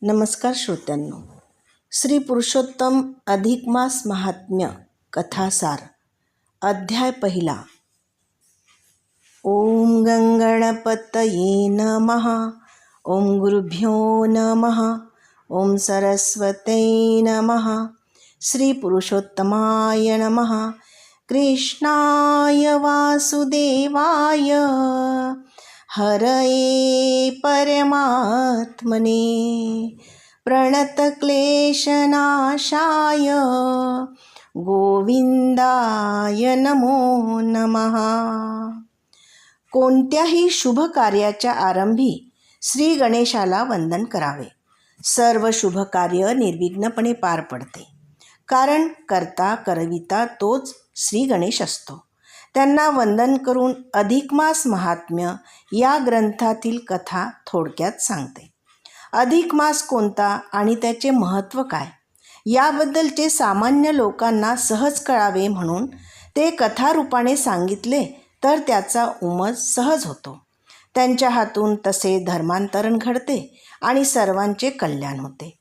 नमस्कार श्रोत्यांनो. श्री पुरुषोत्तम अधिक मास महात्म्य कथासार अध्याय पहिला. ओम गंगणपतये नमः. ओम गुरुभ्यो नमः. ओम सरस्वते नमः. श्री पुरुषोत्तमाय नमः. कृष्णाय वासुदेवाय हरये परमात्मने प्रणतक्लेशनाशाय गोविंदाय नमो नमः. कोणत्याही शुभ कार्याच्या आरंभी श्री गणेशाला वंदन करावे. सर्व शुभ कार्य निर्विघ्नपणे पार पडते, कारण करता करविता तोच श्री गणेश असतो. त्यांना वंदन करून अधिक मास महात्म्य या ग्रंथातील कथा थोडक्यात सांगते. अधिक मास कोणता आणि त्याचे महत्त्व काय याबद्दलचे सामान्य लोकांना सहज कळावे म्हणून ते कथारूपाने सांगितले तर त्याचा उमज सहज होतो. त्यांच्या हातून तसे धर्मांतरण घडते आणि सर्वांचे कल्याण होते.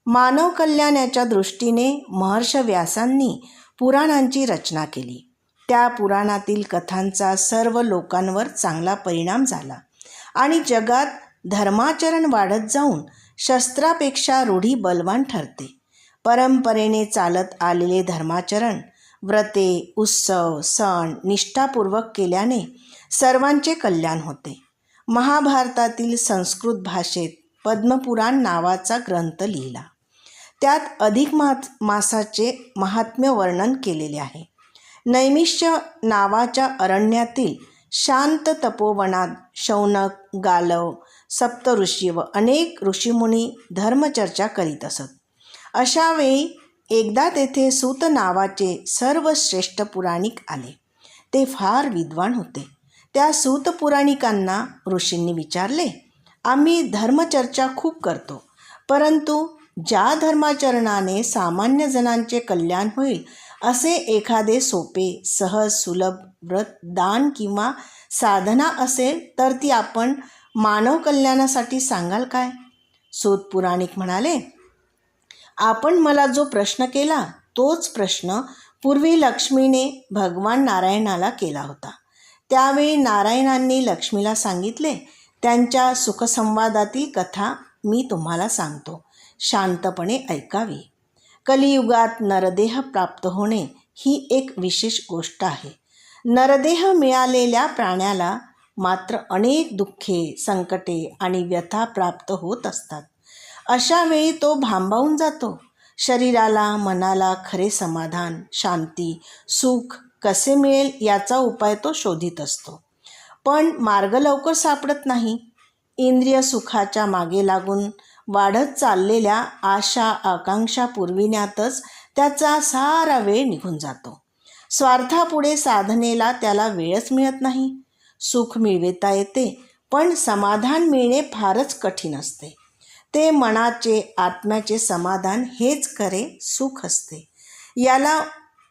मानव कल्याणाच्या दृष्टीने महर्षी व्यासांनी पुराणांची रचना केली. त्या पुराणातील कथांचा सर्व लोकांवर चांगला परिणाम झाला आणि जगात धर्माचरण वाढत जाऊन शस्त्रापेक्षा रूढी बलवान ठरते. परंपरेने चालत आलेले धर्माचरण, व्रते, उत्सव, सण निष्ठापूर्वक केल्याने सर्वांचे कल्याण होते. महाभारतातील संस्कृत भाषेत पद्मपुराण नावाचा ग्रंथ लिहिला. त्यात अधिक मासाचे महात्म्य वर्णन केलेले आहे. नैमिष्य नावाच्या अरण्यातील शांत तपोवनात शौनक, गालव, सप्तऋषी व अनेक ऋषीमुनी धर्मचर्चा करीत असत. अशा वेळी एकदा तेथे सूत नावाचे सर्वश्रेष्ठ पुराणिक आले. ते फार विद्वान होते. त्या सूत पुराणिकांना ऋषींनी विचारले, आम्ही धर्मचर्चा खूप करतो, परंतु ज्या धर्माचरणाने सामान्य जणांचे कल्याण होईल असे एखादे सोपे, सहज, सुलभ व्रत, दान किंवा साधना असेल तर ती आपण मानव कल्याणासाठी सांगाल काय? सूत पुराणिक म्हणाले, आपण मला जो प्रश्न केला तोच प्रश्न पूर्वी लक्ष्मीने भगवान नारायणाला केला होता. त्यावेळी नारायणांनी लक्ष्मीला सांगितले, त्यांच्या सुखसंवादातील कथा मी तुम्हाला सांगतो, शांतपणे ऐकावी. कलियुगात नरदेह प्राप्त होणे ही एक विशेष गोष्ट आहे. नरदेह मिळालेल्या प्राण्याला मात्र अनेक दुःखे, संकटे आणि व्यथा प्राप्त होत असतात. अशा वेळी तो भांबावून जातो. शरीराला, मनाला खरे समाधान, शांती, सुख कसे मिळेल याचा उपाय तो शोधित असतो. पण मार्ग लवकर सापडत नाही. इंद्रिय सुखाच्या मागे लागून वाढत चाललेल्या आशा, आकांक्षा पुरविण्यातच त्याचा सारा वेळ निघून जातो. स्वार्थापुढे साधनेला त्याला वेळच मिळत नाही. सुख मिळविता येते, पण समाधान मिळणे फारच कठीण असते. ते मनाचे, आत्म्याचे समाधान हेच खरे सुख असते. याला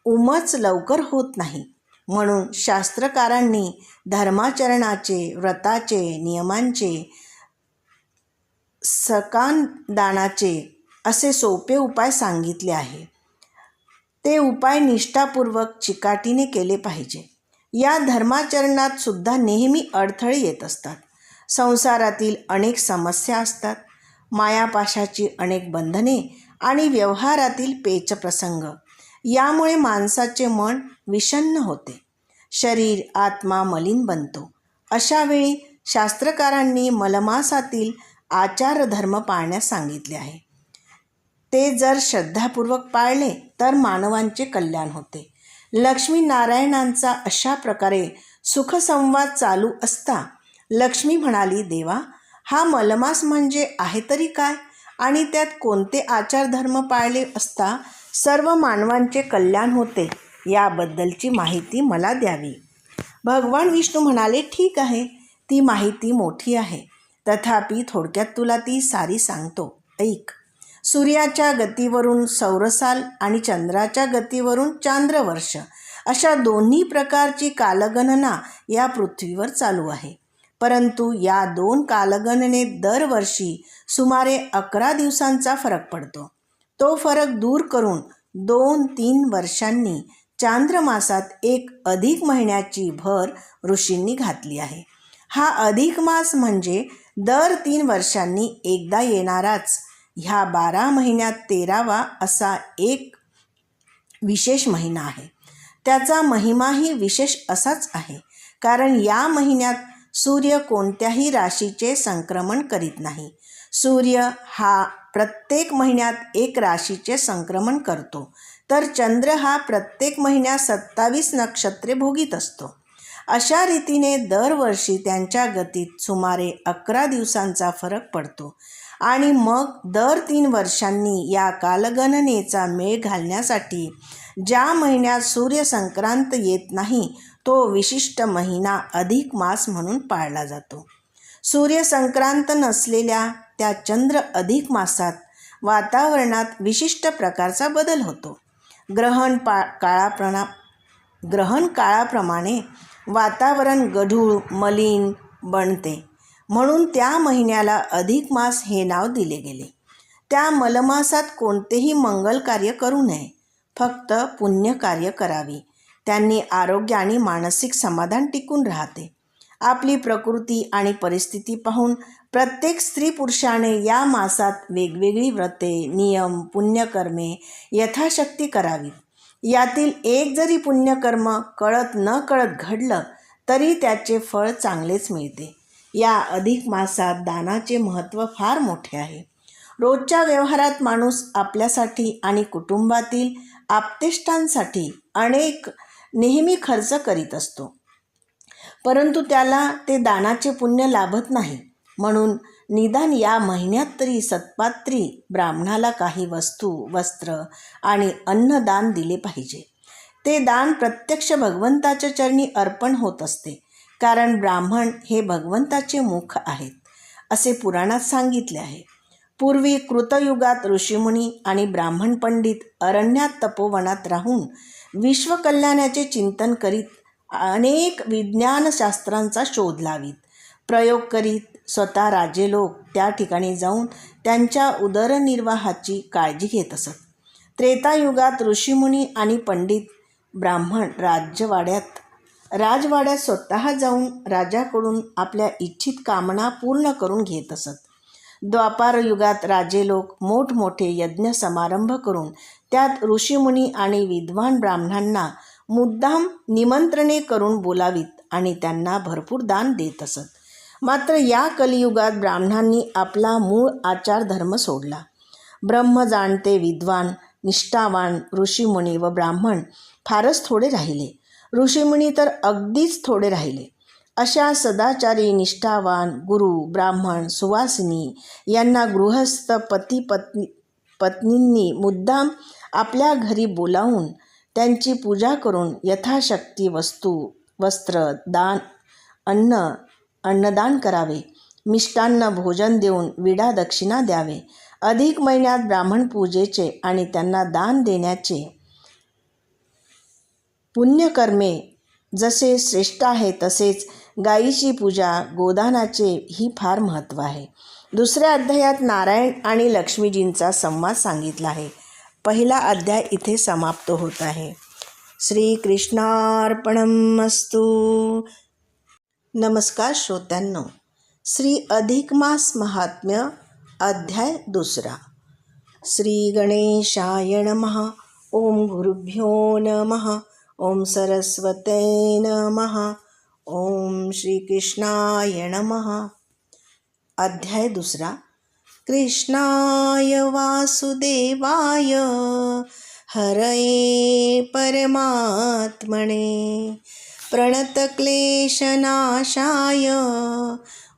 उमज लवकर होत नाही. म्हणून शास्त्रकारांनी धर्माचरणाचे, व्रताचे, नियमांचे, सकानदानाचे असे सोपे उपाय सांगितले आहे. ते उपाय निष्ठापूर्वक चिकाटीने केले पाहिजे. या धर्माचरणात सुद्धा नेहमी अडथळे येत असतात. संसारातील अनेक समस्या असतात. मायापाशाची अनेक बंधने आणि व्यवहारातील पेचप्रसंग यामुळे माणसाचे मन विषण्ण होते. शरीर, आत्मा मलिन बनतो. अशा वेळी शास्त्रकारांनी मलमासातील आचार धर्म पाळण्यास सांगितले आहे. ते जर श्रद्धापूर्वक पाळले तर मानवांचे कल्याण होते. लक्ष्मी नारायणांचा अशा प्रकारे सुखसंवाद चालू असता लक्ष्मी म्हणाली, देवा, हा मलमास म्हणजे आहे तरी काय आणि त्यात कोणते आचार धर्म पाळले असता सर्व मानवांचे कल्याण होते याबद्दलची माहिती मला द्यावी. भगवान विष्णू म्हणाले, ठीक आहे, ती माहिती मोठी आहे, तथापि थोडक्यात तुला ती सारी सांगतो, ऐक. सूर्याच्या गतीवरून सौरसाल आणि चंद्राच्या गतीवरून चांद्रवर्ष अशा दोन्ही प्रकारची कालगणना या पृथ्वीवर चालू आहे. परंतु या दोन कालगणनेत दरवर्षी सुमारे 11 दिवसांचा फरक पडतो. तो फरक दूर करून 2-3 वर्षांनी चांद्रमासात एक अधिक महिन्याची भर ऋषींनी घातली आहे. हा अधिक मास म्हणजे दर 3 वर्षांनी एकदा येणाराच ह्या 12 महिन्यात 13वा असा एक विशेष महिना आहे. त्याचा महिमाही विशेष असाच आहे, कारण या महिन्यात सूर्य कोणत्याही राशीचे संक्रमण करीत नाही. सूर्य हा प्रत्येक महिन्यात एक राशीचे संक्रमण करतो, तर चंद्र हा प्रत्येक महिन्यात 27 नक्षत्रे भोगीत असतो. अशा रीतीने दरवर्षी त्यांच्या गतीत सुमारे 11 दिवसांचा फरक पडतो आणि मग दर 3 वर्षांनी या कालगणनेचा मेळ घालण्यासाठी ज्या महिन्यात सूर्यसंक्रांत येत नाही तो विशिष्ट महिना अधिक मास म्हणून पाळला जातो. सूर्यसंक्रांत नसलेल्या त्या चंद्र अधिक मासात वातावरणात विशिष्ट प्रकारचा बदल होतो. ग्रहण काळाप्रमाणे वातावरण गढूळ मलिन बनते, म्हणून त्या महिन्याला अधिक मास हे नाव दिले गेले. त्या मलमासात कोणतेही मंगल कार्य करू नये, फक्त पुण्य कार्य करावी. त्यांनी आरोग्य आणि मानसिक समाधान टिकून राहते. आपली प्रकृती आणि परिस्थिती पाहून प्रत्येक स्त्री पुरुषाने या मासात वेगवेगळी व्रते, नियम, पुण्यकर्मे यथाशक्ती करावीत. यातील एक जरी पुण्यकर्म कळत न कळत घडलं तरी त्याचे फळ चांगलेच मिळते. या अधिक मासात दानाचे महत्त्व फार मोठे आहे. रोजच्या व्यवहारात माणूस आपल्यासाठी आणि कुटुंबातील आप्तेष्टांसाठी नेहमी खर्च करीत असतो, परंतु त्याला ते दानाचे पुण्य लाभत नाही. म्हणून निदान या महिन्यात तरी सत्पात्री ब्राह्मणाला काही वस्तू, वस्त्र आणि अन्नदान दिले पाहिजे. ते दान प्रत्यक्ष भगवंताच्या चरणी अर्पण होत असते, कारण ब्राह्मण हे भगवंताचे मुख आहेत, असे पुराणात सांगितले आहे. पूर्वी कृतयुगात ऋषीमुनी आणि ब्राह्मण पंडित अरण्यात तपोवनात राहून विश्वकल्याणाचे चिंतन करीत अनेक विज्ञानशास्त्रांचा शोध लावीत, प्रयोग करीत. स्वतः राजे लोक त्या ठिकाणी जाऊन त्यांच्या उदरनिर्वाहाची काळजी घेत असत. त्रेतायुगात ऋषीमुनी आणि पंडित ब्राह्मण राजवाड्यात स्वतः जाऊन राजाकडून आपल्या इच्छित कामना पूर्ण करून घेत असत. द्वापार युगात राजे लोक मोठमोठे यज्ञ समारंभ करून त्यात ऋषीमुनी आणि विद्वान ब्राह्मणांना मुद्दाम निमंत्रणे करून बोलावीत आणि त्यांना भरपूर दान देत असत. मात्र या कलियुगात ब्राह्मणांनी आपला मूळ आचार धर्म सोडला. ब्रह्म जाणते विद्वान, निष्ठावान ऋषीमुनी व ब्राह्मण फारच थोडे राहिले. ऋषीमुनी तर अगदीच थोडे राहिले. अशा सदाचारी निष्ठावान गुरु, ब्राह्मण, सुवासिनी यांना गृहस्थ पत्नींनी मुद्दाम आपल्या घरी बोलावून त्यांची पूजा करून यथाशक्ती वस्तू, वस्त्र, अन्नदान करावे. मिष्टान्न भोजन देऊन विडा दक्षिणा द्यावे. अधिक महिन्यात ब्राह्मण पूजेचे आणि त्यांना दान देण्याचे पुण्यकर्मे जसे श्रेष्ठ आहे, तसेच गायीची पूजा, गोदानाचे ही फार महत्त्व आहे. दुसऱ्या अध्यायात नारायण आणि लक्ष्मीजींचा संवाद सांगितला आहे. पहिला अध्याय इथे समाप्त होत आहे. श्रीकृष्णार्पणमस्तु. नमस्कार श्रोत्यांनो. श्री अधिक मास महात्म्य अध्याय 2. श्री गणेशाय नमः. ओम गुरुभ्यो नमः. ओम सरस्वते नमः. ओम श्रीकृष्णाय नमः. अध्याय 2. कृष्णाय वासुदेवाय हरये परमात्मने प्रणतक्लेशनाशाय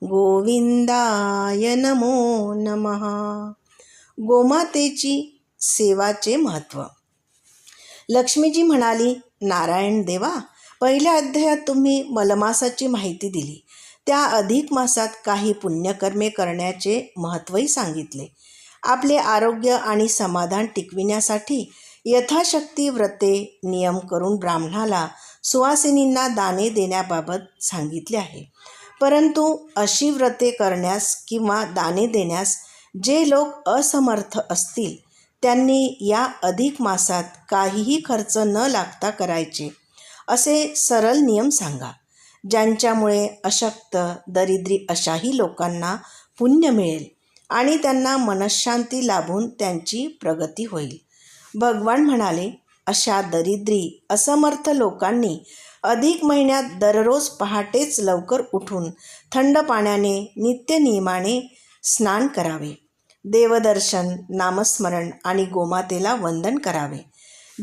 गोविंदाय नमो नमः. गोमातेची सेवाचे महत्त्व. लक्ष्मीजी म्हणाली, नारायण देवा, पहिल्या अध्यायात तुम्ही मलमासाची माहिती दिली. त्या अधिक मासात काही पुण्यकर्मे करण्याचे महत्त्वही सांगितले. आपले आरोग्य आणि समाधान टिकविण्यासाठी यथाशक्ती व्रते, नियम करून ब्राह्मणाला, सुवासिनींना दाने देण्याबाबत सांगितले आहे. परंतु अशी व्रते करण्यास किंवा दाने देण्यास जे लोक असमर्थ असतील त्यांनी या अधिक मासात काहीही खर्च न लागता करायचे असे सरळ नियम सांगा, ज्यांच्यामुळे अशक्त दरिद्री अशाही लोकांना पुण्य मिळेल आणि त्यांना मनःशांती लाभून त्यांची प्रगती होईल. भगवान म्हणाले, अशा दरिद्री असमर्थ लोकांनी अधिक महिन्यात दररोज पहाटेच लवकर उठून थंड पाण्याने नित्यनियमाने स्नान करावे, देवदर्शन, नामस्मरण आणि गोमातेला वंदन करावे.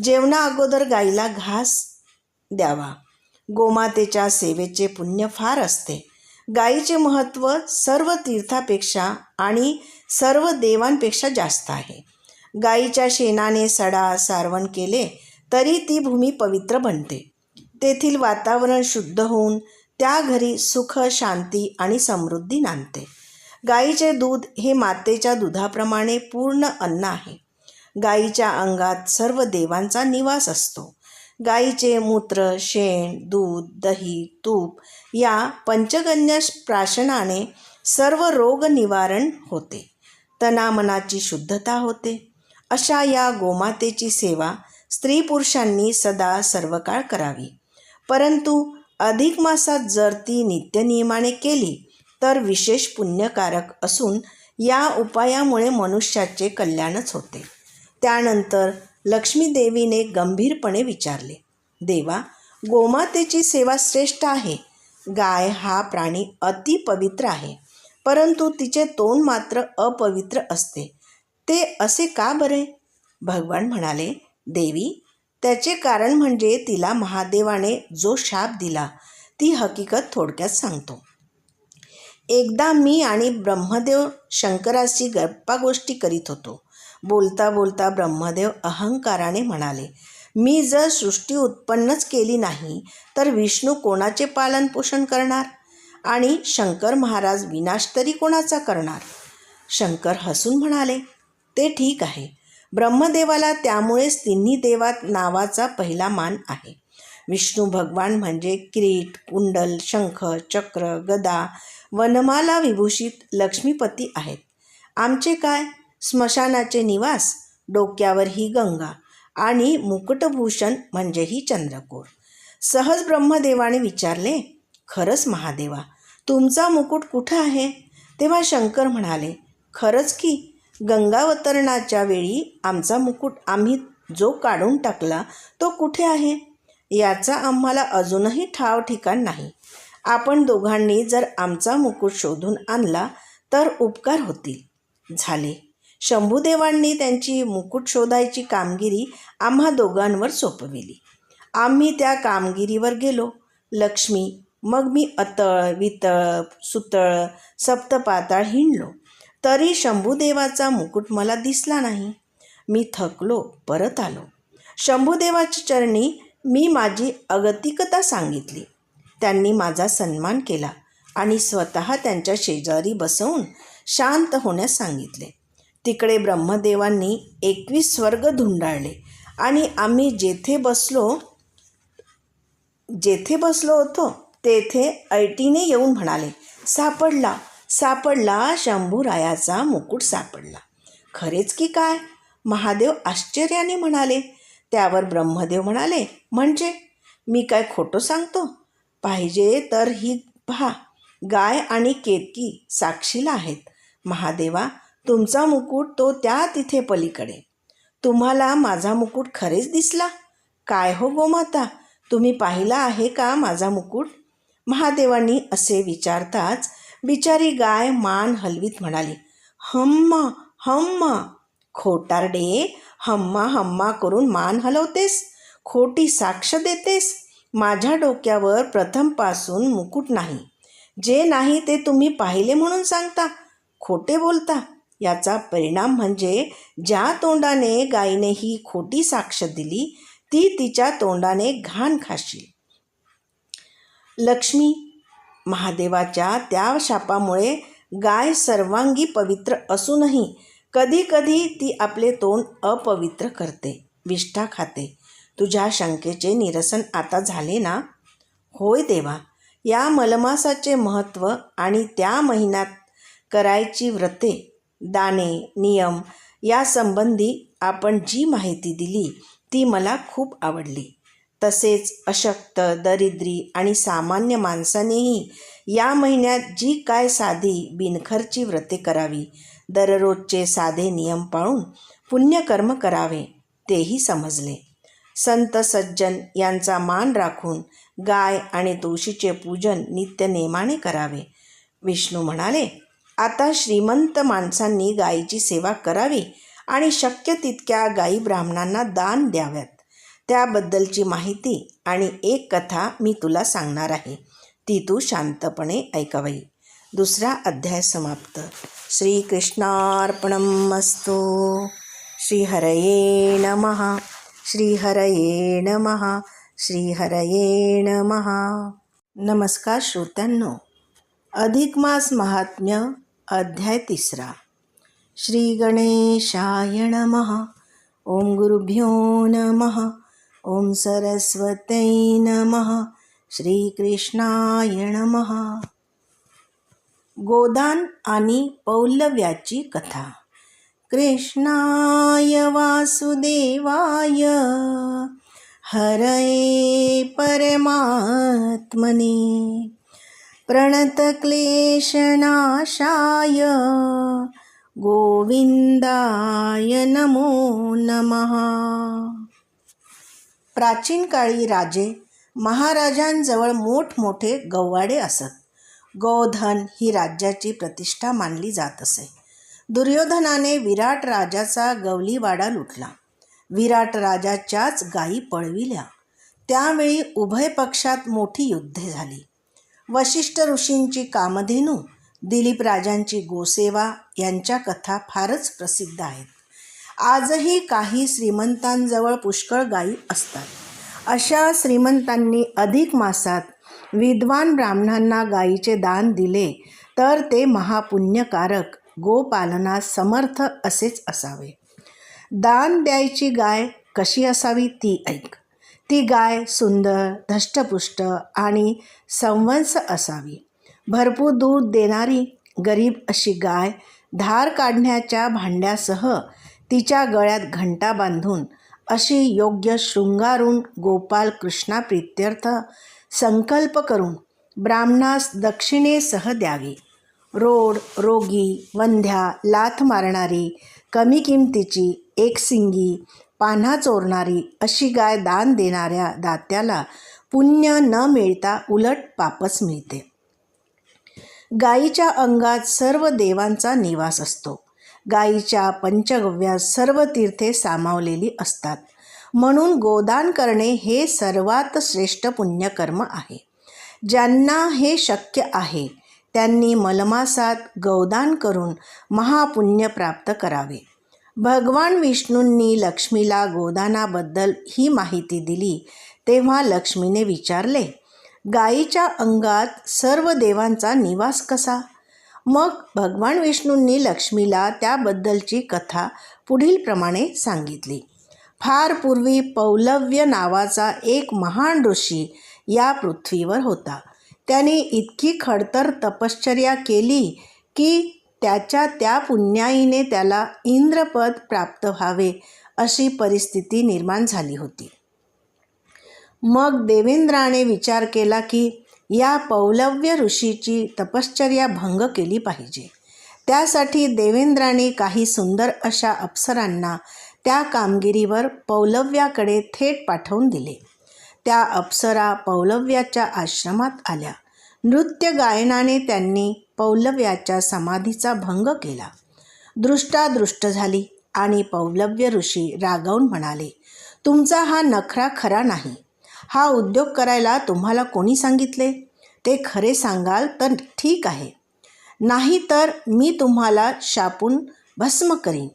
जेवणा अगोदर गाईला घास द्यावा. गोमातेच्या सेवेचे पुण्य फार असते. गाईचे महत्त्व सर्व तीर्थापेक्षा आणि सर्व देवांपेक्षा जास्त आहे. गाईच्या शेणाने सडा सारवण केले तरी ती भूमी पवित्र बनते. तेथील वातावरण शुद्ध होऊन त्या घरी सुख, शांती आणि समृद्धी नांदते. गाईचे दूध हे मातेच्या दुधाप्रमाणे पूर्ण अन्न आहे. गाईच्या अंगात सर्व देवांचा निवास असतो. गाईचे मूत्र, शेण, दूध, दही, तूप या पंचगन्य प्राशनाने सर्व रोग निवारण होते. तनामनाची शुद्धता होते. अशा या गोमातेची सेवा स्त्री पुरुषांनी सदा सर्वकाळ करावी. परंतु अधिक मासात जर ती नित्यनियमाने केली तर विशेष पुण्यकारक असून या उपायामुळे मनुष्याचे कल्याणच होते. त्यानंतर लक्ष्मी देवीने गंभीरपणे विचारले, देवा, गोमातेची सेवा श्रेष्ठ आहे. गाय हा प्राणी अति पवित्र आहे, परंतु तिचे तोंड मात्र अपवित्र असते. ते असे का बरे? भगवान म्हणाले, देवी, त्याचे कारण म्हणजे तिला महादेवाने जो शाप दिला ती हकीकत थोडक्यात सांगतो. एकदा मी आणि ब्रह्मदेव शंकराशी गप्पा गोष्टी करीत होतो. बोलता बोलता ब्रह्मदेव अहंकाराने म्हणाले, मी जर सृष्टी उत्पन्नच केली नाही तर विष्णू कोणाचे पालन पोषण करणार आणि शंकर महाराज विनाश तरी कोणाचा करणार? शंकर हसून म्हणाले, ते ठीक आहे. ब्रह्मदेवाला त्यामुळेच तिन्ही देवात नावाचा पहिला मान आहे. विष्णू भगवान म्हणजे किरीट, कुंडल, शंख, चक्र, गदा, वनमाला विभूषित लक्ष्मीपती आहेत. आमचे काय? स्मशानाचे निवास, डोक्यावर ही गंगा आणि मुकुटभूषण म्हणजे ही चंद्रकोर. सहज ब्रह्मदेवाने विचारले, खरंच महादेवा, तुमचा मुकुट कुठं आहे? तेव्हा शंकर म्हणाले, खरंच की, गंगावतरणाच्या वेळी आमचा मुकुट आम्ही जो काढून टाकला तो कुठे आहे याचा आम्हाला अजूनही ठाव ठिकाण नाही. आपण दोघांनी जर आमचा मुकुट शोधून आणला तर उपकार होतील. झाले. शंभुदेवांनी त्यांची मुकुट शोधायची कामगिरी आम्हा दोघांवर सोपविली. आम्ही त्या कामगिरीवर गेलो. लक्ष्मी, मग मी अतळ, वितळ, सुतळ, सप्तपाताळ हिंडलो, तरी शंभुदेवाचा मुकुट मला दिसला नाही. मी थकलो, परत आलो. शंभुदेवाच्या चरणी मी माझी अगतिकता सांगितली. त्यांनी माझा सन्मान केला आणि स्वतः त्यांच्या शेजारी बसवून शांत होण्यास सांगितले. तिकडे ब्रह्मदेवांनी 21 स्वर्ग धुंडाळले आणि आम्ही जेथे बसलो होतो तेथे ऐटीने येऊन म्हणाले, सापडला, सापडला, शंभूरायाचा मुकुट सापडला. खरेच की काय? महादेव आश्चर्याने म्हणाले. त्यावर ब्रह्मदेव म्हणाले, म्हणजे मी काय खोटं सांगतो? पाहिजे तर ही पहा, गाय आणि केतकी साक्षीला आहेत. महादेवा, तुमचा मुकुट तो त्या तिथे पलीकडे. तुम्हाला माझा मुकुट खरेच दिसला? काय हो गोमाता, तुम्ही पाहिला आहे का माझा मुकुट? महादेवांनी असे विचारताच बिचारी गाय मान हलवीत म्हणाली, हम्मा हम्मा. खोटारडे, हम्मा हम्मा करून मान हलवतेस, खोटी साक्ष देतेस. माझ्या डोक्यावर प्रथमपासून मुकुट नाही. जे नाही ते तुम्ही पाहिले म्हणून सांगता. खोटे बोलता. याचा परिणाम म्हणजे ज्या तोंडाने गायीने ही खोटी साक्ष दिली ती तिच्या तोंडाने घाण खाशील. लक्ष्मी, महादेवाच्या त्या शापामुळे गाय सर्वांगी पवित्र असूनही कधी कधी ती आपले तोंड अपवित्र करते, विष्ठा खाते. तुझ्या शंकेचे निरसन आता झाले ना? होय देवा. या मलमासाचे महत्त्व आणि त्या महिन्यात करायची व्रते दाणे, नियम यासंबंधी आपण जी माहिती दिली ती मला खूप आवडली. तसेच अशक्त, दरिद्री आणि सामान्य माणसानेही या महिन्यात जी काय साधी बिनखर्ची व्रते करावी, दररोजचे साधे नियम पाळून पुण्यकर्म करावे तेही समजले. संत सज्जन यांचा मान राखून गाय आणि तुळशीचे पूजन नित्यनेमाने करावे. विष्णू म्हणाले, आता श्रीमंत माणसांनी गायीची सेवा करावी आणि शक्य तितक्या गायी ब्राह्मणांना दान द्याव्यात. त्याबद्दलची माहिती आणि एक कथा मी तुला सांगणार आहे, ती तू शांतपणे ऐकावी. 2रा अध्याय समाप्त. श्रीकृष्णार्पणमस्तु. श्रीहरये नमः. श्रीहरये नमः. श्रीहरये नमः. नमस्कार श्रोत्यांनो. अधिक मास महात्म्य अध्याय 3. श्री गणेशाय नमः. ओम गुरुभ्यो नमः. ओम सरस्वत्यै नमः. श्रीकृष्णाय नमः. गोदान आणि पौल्लव्याची कथा. कृष्णाय वासुदेवाय हरये परमात्मने प्रणतक्लेशनाशाय गोविंदाय नमो नमः. प्राचीन काळी राजे महाराजांजवळ मोठमोठे गव्हाडे असत. गोधन ही राज्याची प्रतिष्ठा मानली जात असे. दुर्योधनाने विराट राजाचा गवलीवाडा लुटला. विराट राजाच्याच गायी पळविल्या. त्यावेळी उभय पक्षात मोठी युद्धे झाली. वशिष्ठ ऋषींची कामधेनू, दिलीप राजांची गोसेवा यांच्या कथा फारच प्रसिद्ध आहेत. आजही काही श्रीमंतांजवळ पुष्कळ गायी असतात. अशा श्रीमंतांनी अधिक मासात विद्वान ब्राह्मणांना गायीचे दान दिले तर ते महापुण्यकारक, गोपालनास समर्थ असेच असावे. दान द्यायची गाय कशी असावी ती ऐक. ती गाय सुंदर, धष्टपुष्ट आणि संवत्स असावी. भरपूर दूध देणारी गरीब अशी गाय धार काढण्याच्या भांड्यासह तिच्या गळ्यात घंटा बांधून अशी योग्य शृंगारून गोपाल कृष्णाप्रीत्यर्थ संकल्प करून ब्राह्मणास दक्षिणेसह द्यावी. रोड, रोगी, वंध्या, लाथ मारणारी, कमी किमतीची, एकसिंगी, पान्हा चोरणारी अशी गाय दान देणाऱ्या दात्याला पुण्य न मिळता उलट पापच मिळते. गायीच्या अंगात सर्व देवांचा निवास असतो. गायीच्या पंचगव्यात सर्व तीर्थे सामावलेली असतात. म्हणून गोदान करणे हे सर्वात श्रेष्ठ पुण्यकर्म आहे. ज्यांना हे शक्य आहे त्यांनी मलमासात गौदान करून महापुण्य प्राप्त करावे. भगवान विष्णूंनी लक्ष्मीला गोदानाबद्दल ही माहिती दिली तेव्हा लक्ष्मीने विचारले, गायीच्या अंगात सर्व देवांचा निवास कसा? मग भगवान विष्णूंनी लक्ष्मीला त्याबद्दलची कथा पुढील प्रमाणे सांगितली. फार पूर्वी पौलव्य नावाचा एक महान ऋषी या पृथ्वीवर होता. त्याने इतकी खडतर तपश्चर्या केली की त्या पुण्याईने त्याला इंद्रपद प्राप्त व्हावे अशी परिस्थिती निर्माण झाली होती. मग देवेंद्राने विचार केला की या पौलव्य ऋषीची तपश्चर्या भंग केली पाहिजे. त्यासाठी देवेंद्राने काही सुंदर अशा अप्सरांना त्या कामगिरीवर पौलव्याकडे थेट पाठवून दिले. त्या अप्सरा पौलव्याच्या आश्रमात आल्या. नृत्य गायनाने त्यांनी पौलव्याच्या समाधीचा भंग केला. दृष्टादृष्ट झाली आणि पौलव्य ऋषी रागावून म्हणाले, तुमचा हा नखरा खरा नाही. हा उद्योग करायला तुम्हाला कोणी सांगितले? ते खरे सांगाल तर ठीक आहे, नाही तर मी तुम्हाला शापून भस्म करीन.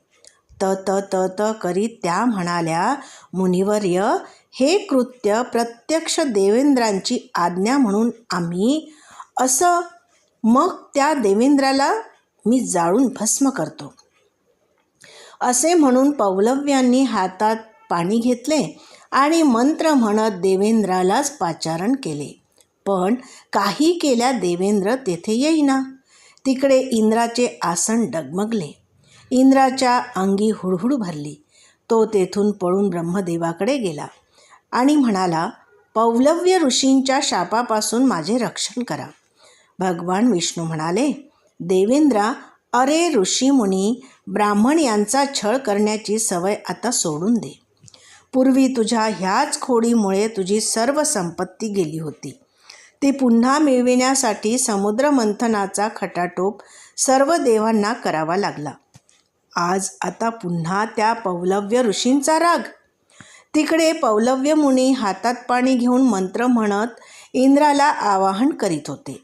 त करीत त्या म्हणाल्या, मुनिवर्य, हे कृत्य प्रत्यक्ष देवेंद्रांची आज्ञा म्हणून आम्ही असं. मग त्या देवेंद्राला मी जाळून भस्म करतो. असे म्हणून पौलव्यांनी हातात पाणी घेतले आणि मंत्र म्हणत देवेंद्रालाच पाचारण केले. पण काही केल्या देवेंद्र तेथे येईना. तिकडे इंद्राचे आसन डगमगले. इंद्राच्या अंगी हुडहुड भरली. तो तेथून पळून ब्रह्मदेवाकडे गेला आणि म्हणाला, पौलव्य ऋषींच्या शापापासून माझे रक्षण करा. भगवान विष्णू म्हणाले, देवेंद्रा, अरे ऋषीमुनी, ब्राह्मण यांचा छळ करण्याची सवय आता सोडून दे. पूर्वी तुझ्या ह्याच खोडीमुळे तुझी सर्व संपत्ती गेली होती. ती पुन्हा मिळविण्यासाठी समुद्रमंथनाचा खटाटोप सर्व देवांना करावा लागला. आज आता पुन्हा त्या पौलव्य ऋषींचा राग. तिकडे पौलव्य मुनी हातात पाणी घेऊन मंत्र म्हणत इंद्राला आवाहन करीत होते.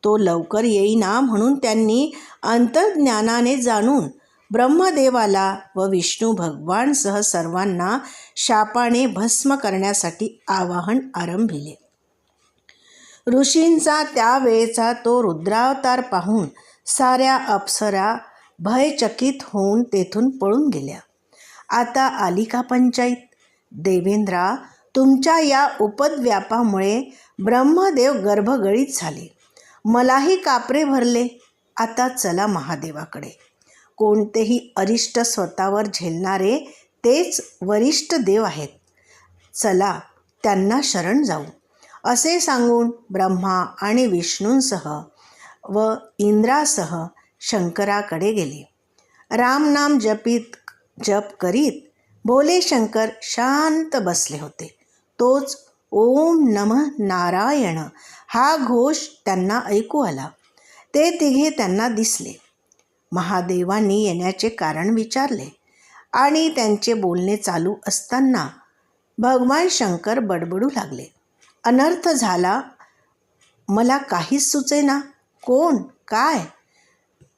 तो लवकर येईना म्हणून त्यांनी अंतर्ज्ञानाने जाणून ब्रह्मदेवाला व विष्णू भगवानसह सर्वांना शापाने भस्म करण्यासाठी आवाहन आरंभिले. ऋषींचा त्यावेळेचा तो रुद्रावतार पाहून साऱ्या अप्सरा भयचकित होऊन तेथून पळून गेल्या. आता आली का पंचाईत? देवेंद्रा, तुमच्या या उपद्व्यापामुळे ब्रह्मदेव गर्भगळीत झाले. मलाही कापरे भरले. आता चला महादेवाकडे. कोणतेही अरिष्ट स्वतःवर झेलणारे तेच वरिष्ठ देव आहेत. चला त्यांना शरण जाऊ. असे सांगून ब्रह्मा आणि विष्णूंसह व इंद्रासह शंकराकडे गेले. रामनाम जप करीत भोले शंकर शांत बसले होते. तोच ओम नमः नारायण हा घोष त्यांना ऐकू आला. ते तिघे त्यांना दिसले. महादेवांनी येण्याचे कारण विचारले आणि त्यांचे बोलणे चालू असताना भगवान शंकर बडबडू लागले, अनर्थ झाला, मला काहीच सुचेना. कोण? काय?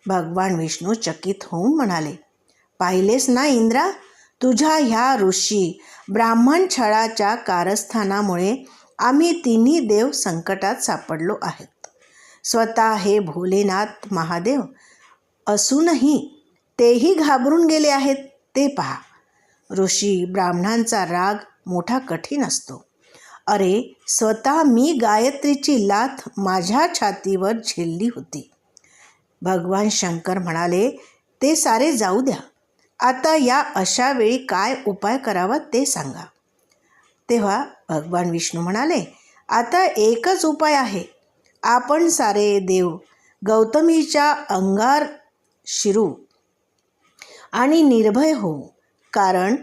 भगवान विष्णू चकित होऊन म्हणाले, पाहिलेस ना इंद्रा, तुझ्या ह्या ऋषी ब्राह्मण छळाच्या कारस्थानामुळे आम्ही तिन्ही देव संकटात सापडलो आहेत. स्वतः हे भोलेनाथ महादेव असूनही तेही घाबरून गेले आहेत. ते पहा. ऋषी ब्राह्मणांचा राग मोठा कठीण असतो. अरे, स्वतः मी गायत्रीची लाथ माझ्या छातीवर झेलली होती. भगवान शंकर म्हणाले, ते सारे जाऊ द्या. आता या अशा वेळी काय उपाय करावा ते सांगा. तेव्हा भगवान विष्णू म्हणाले, आता एकच उपाय आहे. आपण सारे देव गौतमीच्या अंगार शिरू आणि निर्भय होऊ. कारण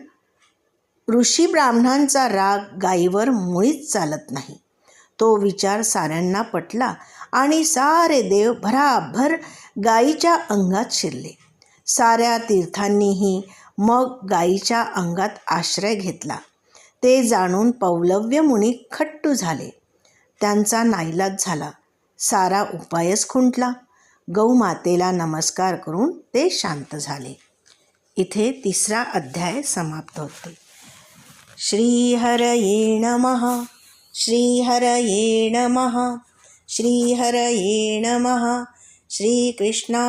ऋषी ब्राह्मणांचा राग गायीवर मुळीच चालत नाही. तो विचार साऱ्यांना पटला आणि सारे देव भराभर गायीच्या अंगात शिरले. साऱ्या तीर्थांनीही मग गायीच्या अंगात आश्रय घेतला. ते जाणून पौलव्य मुनी खट्टू झाले. त्यांचा नाईलाज झाला. सारा उपायच खुंटला. गौमातेला नमस्कार करून ते शांत झाले. इथे 3रा अध्याय समाप्त होते. श्रीहरये नमः. श्रीहरये नमः. श्रीहरये नमः. श्रीकृष्णार्पणमस्तु.